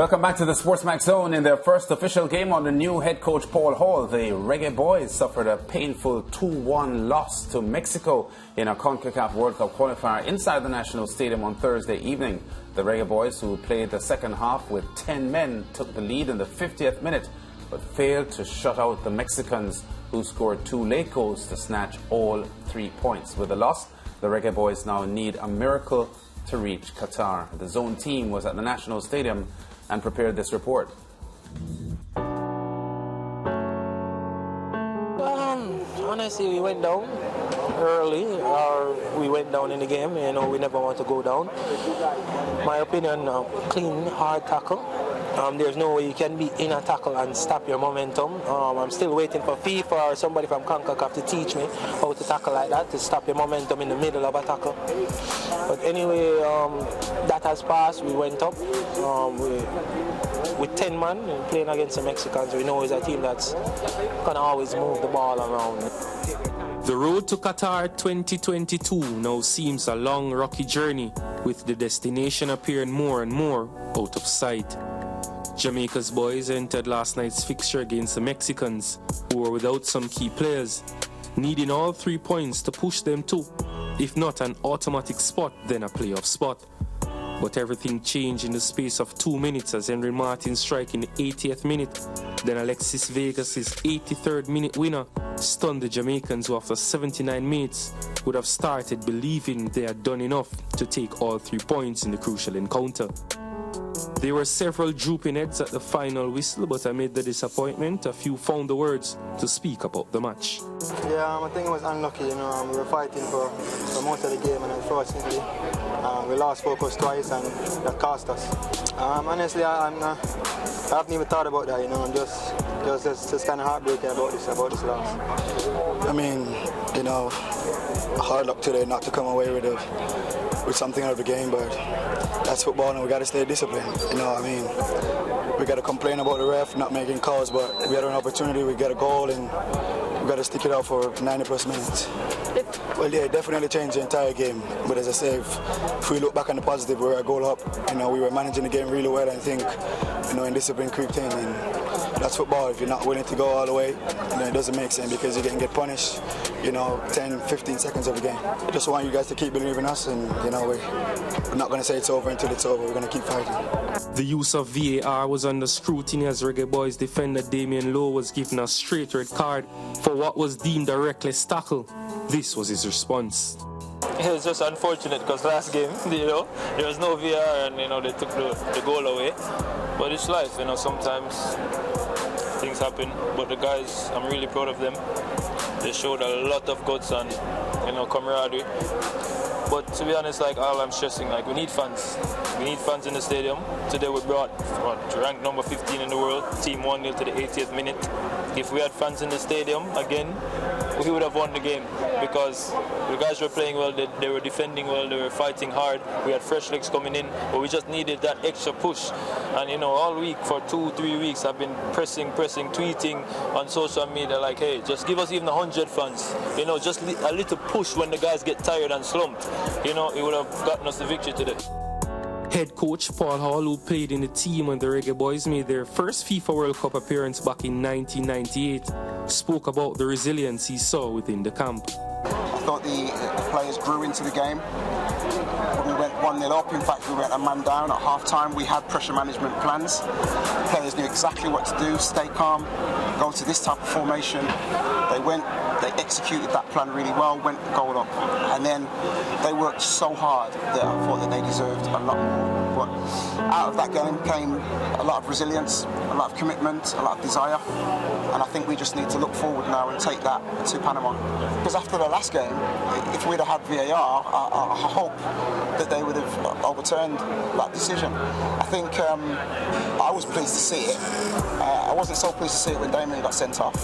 Welcome back to the SportsMax Zone. In their first official game under new head coach Paul Hall, the Reggae Boyz suffered a painful 2-1 loss to Mexico in a CONCACAF World Cup qualifier inside the National Stadium on Thursday evening. The Reggae Boyz, who played the second half with 10 men, took the lead in the 50th minute but failed to shut out the Mexicans, who scored 2 late goals to snatch all 3 points. With the loss, the Reggae Boyz now need a miracle to reach Qatar. The Zone team was at the National Stadium and prepared this report. Honestly, we went down early, or we went down in the game. You know, we never want to go down. My opinion, clean, hard tackle. There's no way you can be in a tackle and stop your momentum. I'm still waiting for FIFA or somebody from CONCACAF to teach me how to tackle like that, to stop your momentum in the middle of a tackle. But anyway, that has passed. We went up with 10 men playing against the Mexicans. We know it's a team that's going to always move the ball around. The road to Qatar 2022 now seems a long, rocky journey, with the destination appearing more and more out of sight. Jamaica's boys entered last night's fixture against the Mexicans, who were without some key players, needing all 3 points to push them to, if not an automatic spot, then a playoff spot. But everything changed in the space of 2 minutes as Henry Martin struck in the 80th minute. Then Alexis Vegas' 83rd minute winner stunned the Jamaicans, who after 79 minutes would have started believing they had done enough to take all 3 points in the crucial encounter. There were several drooping heads at the final whistle, but amid the disappointment, a few found the words to speak about the match. Yeah, I think it was unlucky. You know, we were fighting for most of the game, and unfortunately, we lost focus twice, and that cost us. Honestly, I haven't even thought about that. You know, I'm just kind of heartbroken about this loss. I mean, you know, hard luck today not to come away with something out of the game, but that's football and we got to stay disciplined. You know, I mean, we got to complain about the ref not making calls, but we had an opportunity, we get a goal, and we got to stick it out for 90+ minutes. Well, yeah, it definitely changed the entire game. But as I say, if we look back on the positive, we were a goal up. You know, we were managing the game really well. I think, you know, indiscipline creeped in, and that's football. If you're not willing to go all the way, then it doesn't make sense because you can get punished, you know, 10, 15 seconds of the game. I just want you guys to keep believing us, and, you know, we're not going to say it's over until it's over. We're going to keep fighting. The use of VAR was under scrutiny as Reggae Boyz defender Damien Lowe was given a straight red card for what was deemed a reckless tackle. This was his response. It was just unfortunate because last game, you know, there was no VAR and, you know, they took the goal away. But it's life, you know, sometimes things happen. But the guys, I'm really proud of them. They showed a lot of guts and, you know, camaraderie. But to be honest, like, all I'm stressing, like, we need fans. We need fans in the stadium. Today we brought ranked number 15 in the world, team 1-0 to the 80th minute. If we had fans in the stadium again, we would have won the game because the guys were playing well, they were defending well, they were fighting hard. We had fresh legs coming in, but we just needed that extra push. And, you know, all week for 2-3 weeks, I've been pressing, tweeting on social media like, hey, just give us even 100 fans. You know, just a little push when the guys get tired and slumped. You know, it would have gotten us the victory today. Head coach Paul Hall, who played in the team when the Reggae Boyz made their first FIFA World Cup appearance back in 1998, spoke about the resilience he saw within the camp. I thought the players grew into the game. When we went 1-0 up, in fact we went a man down at half-time. We had pressure management plans. Players knew exactly what to do, stay calm, go to this type of formation. They executed that plan really well, went goal up. And then they worked so hard that I thought that they deserved a lot more. But out of that game came a lot of resilience, a lot of commitment, a lot of desire. And I think we just need to look forward now and take that to Panama. Because after the last game, if we'd have had VAR, I hope that they would have overturned that decision. I think I was pleased to see it. I wasn't so pleased to see it when Damien got sent off.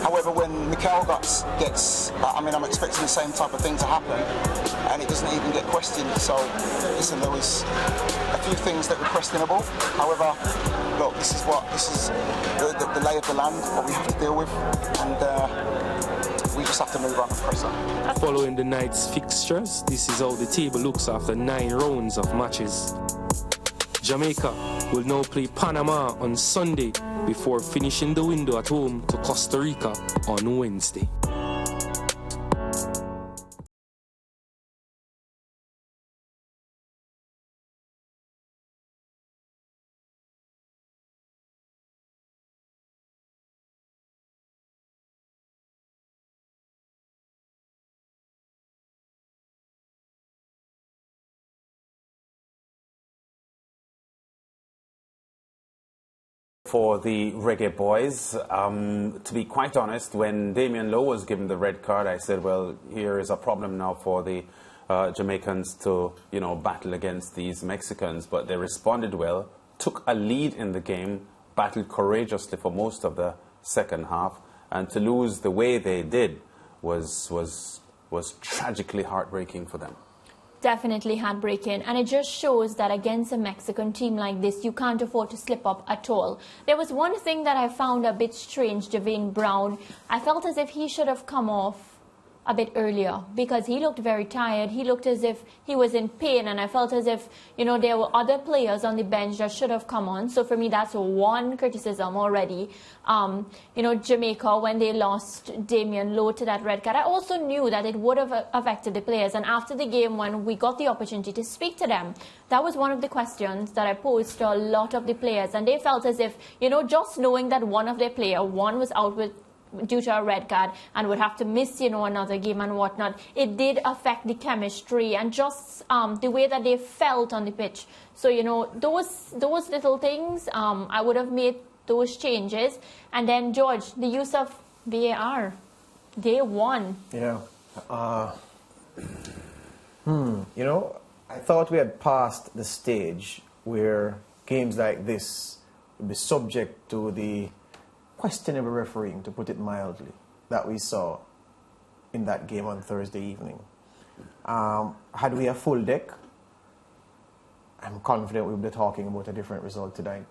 However, when Mikel gets, I mean, I'm expecting the same type of thing to happen, and it doesn't even get questioned. So, listen, there was a few things that were questionable. However, look, this is the lay of the land, what we have to deal with, and we just have to move on and press on. Following the night's fixtures, this is how the table looks after 9 rounds of matches. Jamaica will now play Panama on Sunday before finishing the window at home to Costa Rica on Wednesday. For the Reggae Boys, to be quite honest, when Damian Lowe was given the red card, I said, well, here is a problem now for the Jamaicans to, battle against these Mexicans. But they responded well, took a lead in the game, battled courageously for most of the second half, and to lose the way they did was tragically heartbreaking for them. Definitely heartbreaking, and it just shows that against a Mexican team like this, you can't afford to slip up at all. There was one thing that I found a bit strange, Javane Brown. I felt as if he should have come off a bit earlier because he looked very tired. He looked as if he was in pain, and I felt as if, there were other players on the bench that should have come on. So for me, that's one criticism already. Jamaica, when they lost Damian Lowe to that red card, I also knew that it would have affected the players. And after the game, when we got the opportunity to speak to them, that was one of the questions that I posed to a lot of the players. And they felt as if, just knowing that one of their players, one was out due to a red card and would have to miss, another game and whatnot, it did affect the chemistry and just the way that they felt on the pitch. So, those little things, I would have made those changes. And then, George, the use of VAR, day one. Yeah. I thought we had passed the stage where games like this would be subject to the questionable refereeing, to put it mildly, that we saw in that game on Thursday evening. Had we a full deck, I'm confident we would be talking about a different result tonight.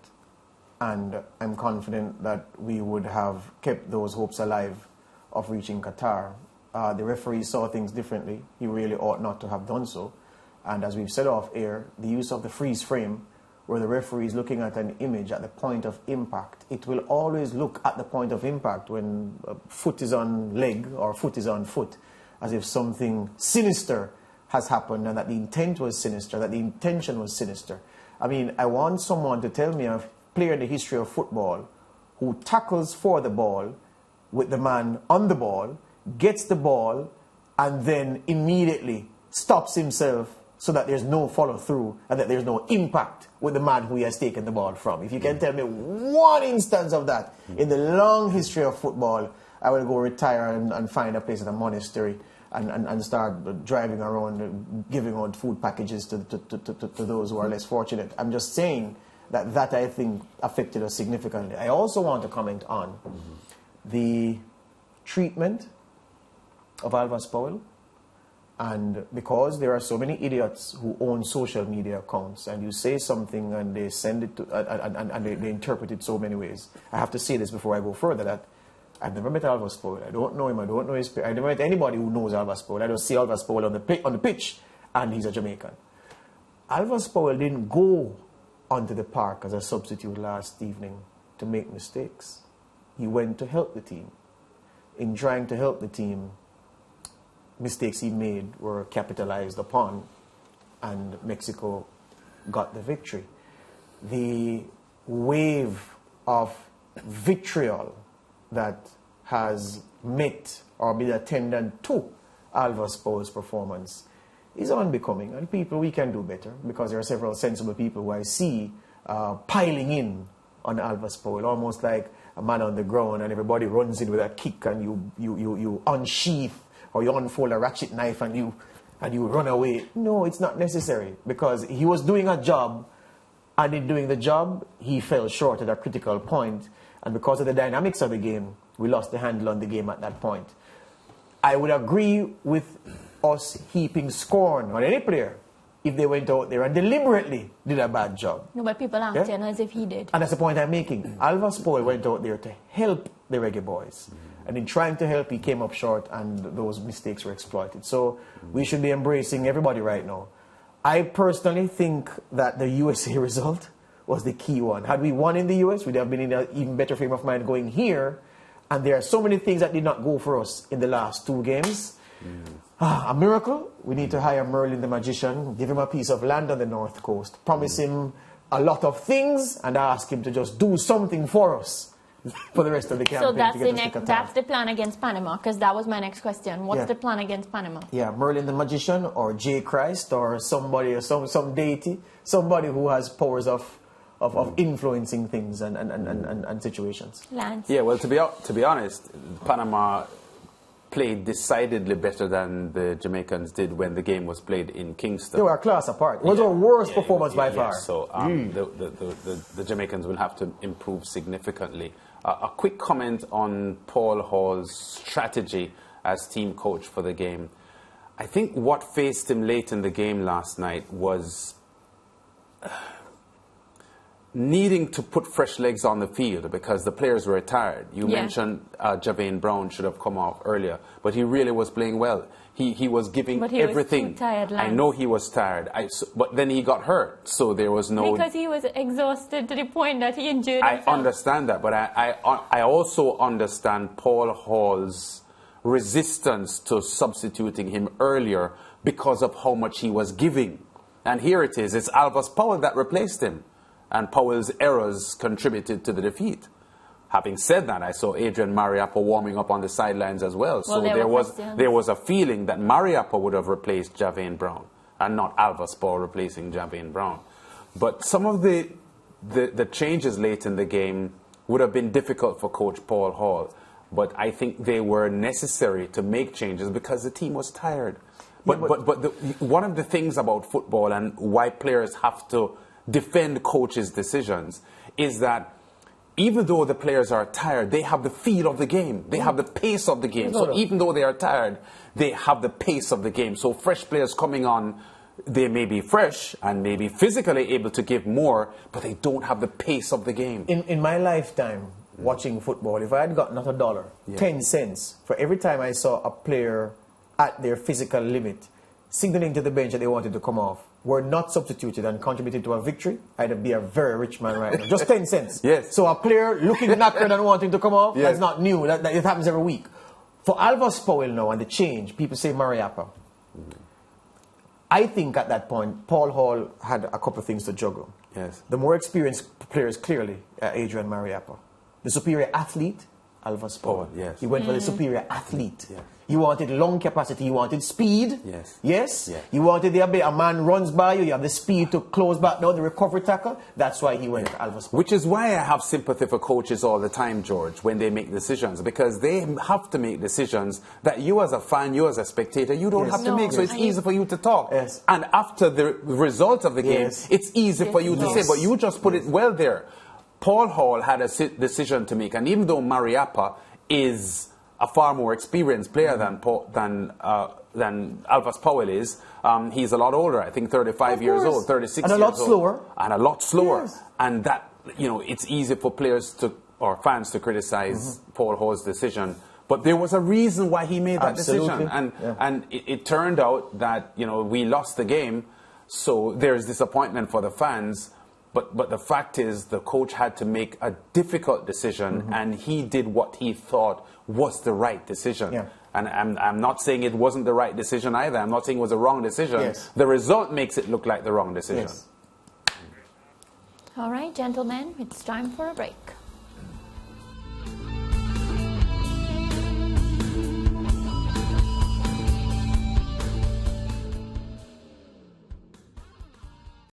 And I'm confident that we would have kept those hopes alive of reaching Qatar. The referee saw things differently. He really ought not to have done so. And as we've said off air, the use of the freeze frame, where the referee is looking at an image at the point of impact, it will always look at the point of impact when foot is on leg or foot is on foot, as if something sinister has happened and that the intent was sinister, that the intention was sinister. I mean, I want someone to tell me a player in the history of football who tackles for the ball with the man on the ball, gets the ball, and then immediately stops himself so that there's no follow-through and that there's no impact with the man who he has taken the ball from. If you can tell me one instance of that in the long history of football, I will go retire and find a place at a monastery and start driving around giving out food packages to those who are less fortunate. I'm just saying that I think affected us significantly. I also want to comment on the treatment of Alvas Powell. And because there are so many idiots who own social media accounts, and you say something and they send it to, and they interpret it so many ways. I have to say this before I go further, that I've never met Alvas Powell. I don't know him. I don't know his. I never met anybody who knows Alvas Powell. I don't see Alvas Powell on the pitch, and he's a Jamaican. Alvas Powell didn't go onto the park as a substitute last evening to make mistakes. He went to help the team. In trying to help the team, mistakes he made were capitalized upon, and Mexico got the victory. The wave of vitriol that has met or been attendant to Alvas Powell's performance is unbecoming, and we can do better, because there are several sensible people who I see piling in on Alvas Powell, almost like a man on the ground and everybody runs in with a kick and you unsheath or you unfold a ratchet knife and you run away. No, it's not necessary, because he was doing a job, and in doing the job, he fell short at a critical point, and because of the dynamics of the game, we lost the handle on the game at that point. I would agree with us heaping scorn on any player if they went out there and deliberately did a bad job. No, but people acting as if he did. And that's the point I'm making. Alvas Powell went out there to help the Reggae Boys. And in trying to help, he came up short, and those mistakes were exploited. So we should be embracing everybody right now. I personally think that the USA result was the key one. Had we won in the US, we'd have been in an even better frame of mind going here. And there are so many things that did not go for us in the last 2 games. A miracle. We need to hire Merlin the magician, give him a piece of land on the North Coast, promise him a lot of things, and ask him to just do something for us for the rest of the campaign. So that's the plan against Panama, because that was my next question. What's the plan against Panama? Yeah, Merlin the magician, or J. Christ, or somebody, or some deity, somebody who has powers of influencing things and situations. Lance? Yeah, well, to be honest, Panama played decidedly better than the Jamaicans did when the game was played in Kingston. They were a class apart. It was our worst performance by far. So the Jamaicans will have to improve significantly. A quick comment on Paul Hall's strategy as team coach for the game. I think what faced him late in the game last night was needing to put fresh legs on the field because the players were tired. You mentioned Javane Brown should have come off earlier, but he really was playing well. He was giving everything. Was too tired, Lance. I know he was tired, but then he got hurt, so there was no... Because he was exhausted to the point that he injured himself. I understand that, but I also understand Paul Hall's resistance to substituting him earlier because of how much he was giving. And here it is. It's Alvas Powell that replaced him. And Powell's errors contributed to the defeat. Having said that, I saw Adrian Mariappa warming up on the sidelines as well. So there was a feeling that Mariappa would have replaced Javane Brown and not Alvas Powell replacing Javane Brown. But some of the changes late in the game would have been difficult for Coach Paul Hall. But I think they were necessary to make changes because the team was tired. But one of the things about football and why players have to defend coaches' decisions is that even though the players are tired, they have the feel of the game. They have the pace of the game. So even though they are tired, they have the pace of the game. So fresh players coming on, they may be fresh and maybe physically able to give more, but they don't have the pace of the game. In my lifetime, watching football, if I had got not $1, 10 cents for every time I saw a player at their physical limit signaling to the bench that they wanted to come off, were not substituted and contributed to a victory, I'd be a very rich man right now. Just 10 cents. Yes. So a player looking knackered and wanting to come off, that's not new. That it happens every week. For Alvas Powell now and the change, people say Mariappa. I think at that point, Paul Hall had a couple of things to juggle. Yes. The more experienced players, clearly, Adrian Mariappa. The superior athlete, Alvas Powell. Yes. He went for the superior athlete. Yes. You wanted lung capacity, you wanted speed. Yes. Yes? Yes. You wanted the ability, a man runs by you, you have the speed to close back down the recovery tackle. That's why he went to Alvas Powell. Which is why I have sympathy for coaches all the time, George, when they make decisions, because they have to make decisions that you as a fan, you as a spectator, you don't have to make. So it's easy for you to talk. Yes. And after the result of the game, it's easy for you to say, but you just put it well there. Paul Hall had a decision to make, and even though Mariappa is a far more experienced player than Alvas Powell is, he's a lot older. I think 35 years old, 36 years old. And a lot slower. And a lot slower. Yes. And that, it's easy for players or fans to criticize Paul Hall's decision. But there was a reason why he made that decision. And it turned out that, we lost the game. So there's disappointment for the fans. But the fact is, the coach had to make a difficult decision, and he did what he thought was the right decision. Yeah. And I'm not saying it wasn't the right decision either. I'm not saying it was a wrong decision. Yes. The result makes it look like the wrong decision. Yes. All right, gentlemen, it's time for a break.